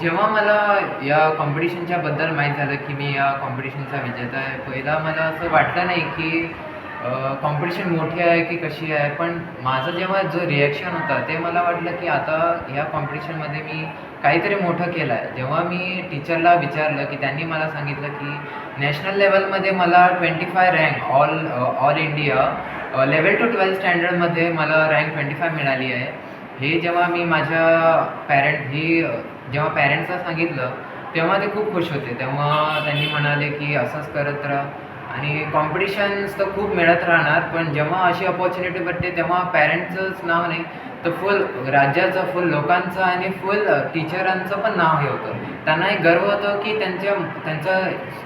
जेव्हा मला या कॉम्पिटिशनच्या बद्दल माहीत झालं की मी या कॉम्पिटिशनचा विजेता आहे, पहिला मला असं वाटलं नाही की कॉम्पिटिशन मोठी आहे की कशी आहे. पण माझं जेव्हा जो रिॲक्शन होता ते मला वाटलं की आता ह्या कॉम्पिटिशनमध्ये मी काहीतरी मोठं केलं आहे. जेव्हा मी टीचरला विचारलं की त्यांनी मला सांगितलं की नॅशनल लेवलमध्ये मला 25 रँक ऑल इंडिया 11 to 12 स्टँडर्डमध्ये मला रँक 25 मिळाली आहे. हे जेव्हा मी माझ्या जेव्हा पॅरेंट्सला सांगितलं, तेव्हा ते खूप खुश होते. तेव्हा त्यांनी म्हणाले, की असंच करत राहा आणि कॉम्पिटिशन्स तर खूप मिळत राहणार, पण जेव्हा अशी अपॉर्च्युनिटी भेटते, तेव्हा पॅरेंट्सचंच नाव नाही, तर फुल राज्याचं, फुल लोकांचं आणि फुल टीचरांचं पण नाव हे होतं. त्यांना एक गर्व होतं, की त्यांचा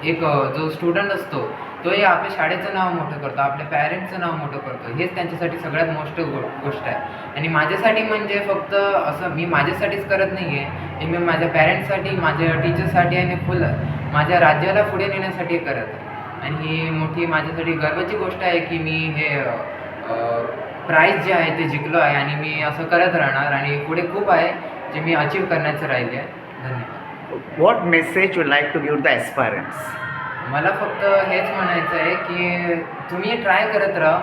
एक जो स्टुडंट असतो, तोही आपल्या शाळेचं नाव मोठं करतो, आपल्या पॅरेंट्सचं नाव मोठं करतो. हेच त्यांच्यासाठी सगळ्यात मोठी गोष्ट आहे. आणि माझ्यासाठी म्हणजे फक्त असं मी माझ्यासाठीच करत नाही आहे, हे मी माझ्या पॅरेंट्ससाठी, माझ्या टीचर्ससाठी आणि फुल माझ्या राज्याला पुढे नेण्यासाठी करत आहे. आणि ही मोठी माझ्यासाठी गर्वाची गोष्ट आहे की मी हे प्राईज जे आहे ते जिंकलो आहे आणि मी असं करत राहणार आणि पुढे खूप आहे जे मी अचीव करण्याचं राहिले आहे. धन्यवाद. What message you like to give the aspirants? मला फक्त हेच म्हणायचं आहे की तुम्ही ट्राय करत राहा.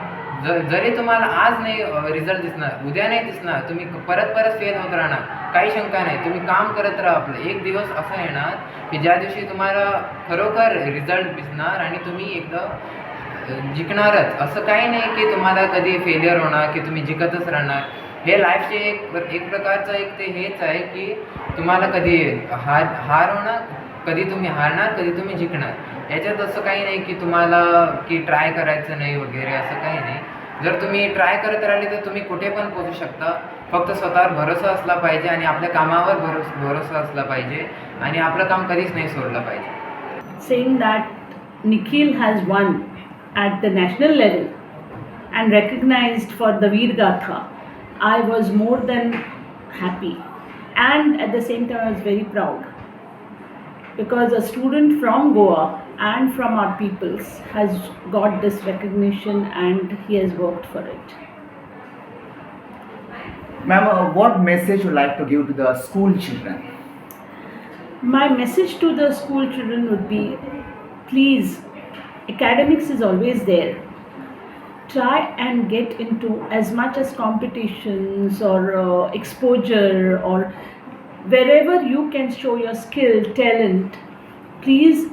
जरी तुम्हाला आज नाही रिझल्ट दिसणार, उद्या नाही दिसणार, तुम्ही परत फेल होत राहणार, काही शंका नाही. तुम्ही काम करत राहा. आपलं एक दिवस असा येणार की ज्या दिवशी तुम्हाला खरोखर रिझल्ट दिसणार आणि तुम्ही एकदा जिंकणारच. असं काही नाही की तुम्हाला कधी फेलियर होणार की तुम्ही जिंकतच राहणार. हे लाईफचे एक प्रकारचं ते हेच आहे की तुम्हाला कधी हार होणार, कधी तुम्ही हारणार, कधी तुम्ही जिंकणार. याच्यात असं काही नाही की तुम्हाला की ट्राय करायचं नाही वगैरे, असं काही नाही. जर तुम्ही ट्राय करत राहिले तर तुम्ही कुठे पण पोहोचू शकता. फक्त स्वतःवर भरोसा असला पाहिजे आणि आपल्या कामावर भरोसा असला पाहिजे आणि आपलं काम कधीच नाही सोडलं पाहिजे. Saying that Nikhil has won at the national level and recognized for the Veer Gatha, I was more than happy, and at the same time I was very proud, because a student from Goa and from our peoples has got this recognition and he has worked for it. Ma'am, what message you like to give to the school children? My message to the school children would be, please, academics is always there. Try and get into as much as competitions or exposure, or wherever you can show your skill, talent. Please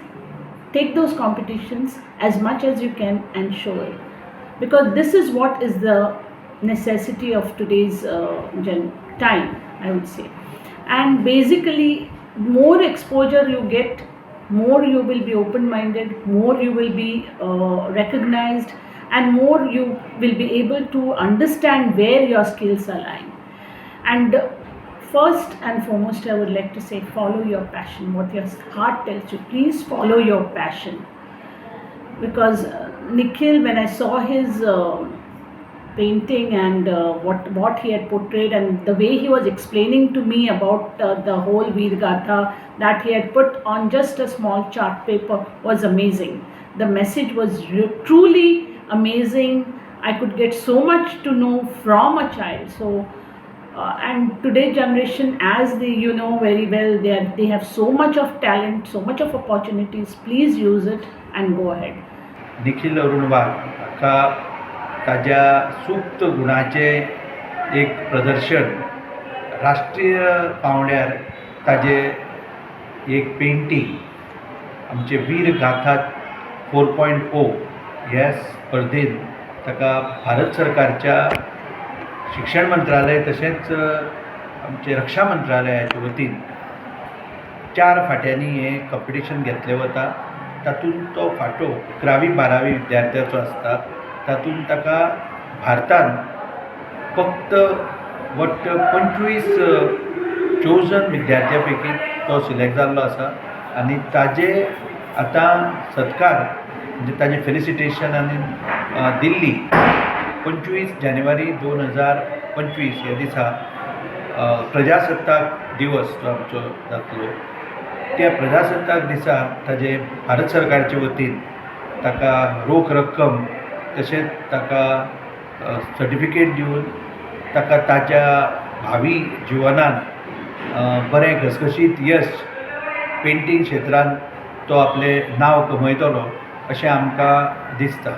take those competitions as much as you can and show it, because this is what is the necessity of today's time, I would say. And basically, more exposure you get, more you will be open-minded, more you will be recognized, and more you will be able to understand where your skills are lying. And first and foremost, I would like to say, follow your passion. What your heart tells you, please follow your passion. Because Nikhil, when I saw his painting and what he had portrayed, and the way he was explaining to me about the whole Veer Gatha that he had put on just a small chart paper, was amazing. The message was truly amazing. I could get so much to know from a child. So and today's generation, as you know very well, they have so much of talent, so much of opportunities. Please use it and go ahead. Nikhil अरुणवार का ताज्या सुप्त गुणाचे एक प्रदर्शन राष्ट्रीय पावंड्यार ताजे एक painting आमचे वीर गाथा 4.0 ह्या स्पर्धेत ताका भारत सरकारच्या शिक्षण मंत्रालय तसेच आमचे रक्षा मंत्रालयाच्या वतीन 4 फाट्यांनी हे कॉम्पिटिशन घेतले वता. तातूंत तो फाटो 11वी-12वी विद्यार्थ्याचो आसता. तातूंत ताका भारतान फक्त 25 चोजन विद्यार्थ्यां पैकी तो सिलेक्ट जाल्लो आसा आनी ताजे आतां सत्कार म्हणजे ताजे फेलिसिटेशन आनी दिल्ली 25 जानेवारी 2025 ह्या दिसा प्रजासत्ताक दिवस जो आमचो जातलो. त्या प्रजासत्ताक दिसा ताजे भारत सरकारचे वतीन ताका रोख रक्कम तशेंच ताका सर्टिफिकेट दिवन ताका ताच्या भावी जिवनान बरें घसघशीत यश पेंटींग क्षेत्रांत तो आपलें नांव कमयतलो अशें आमकां दिसता.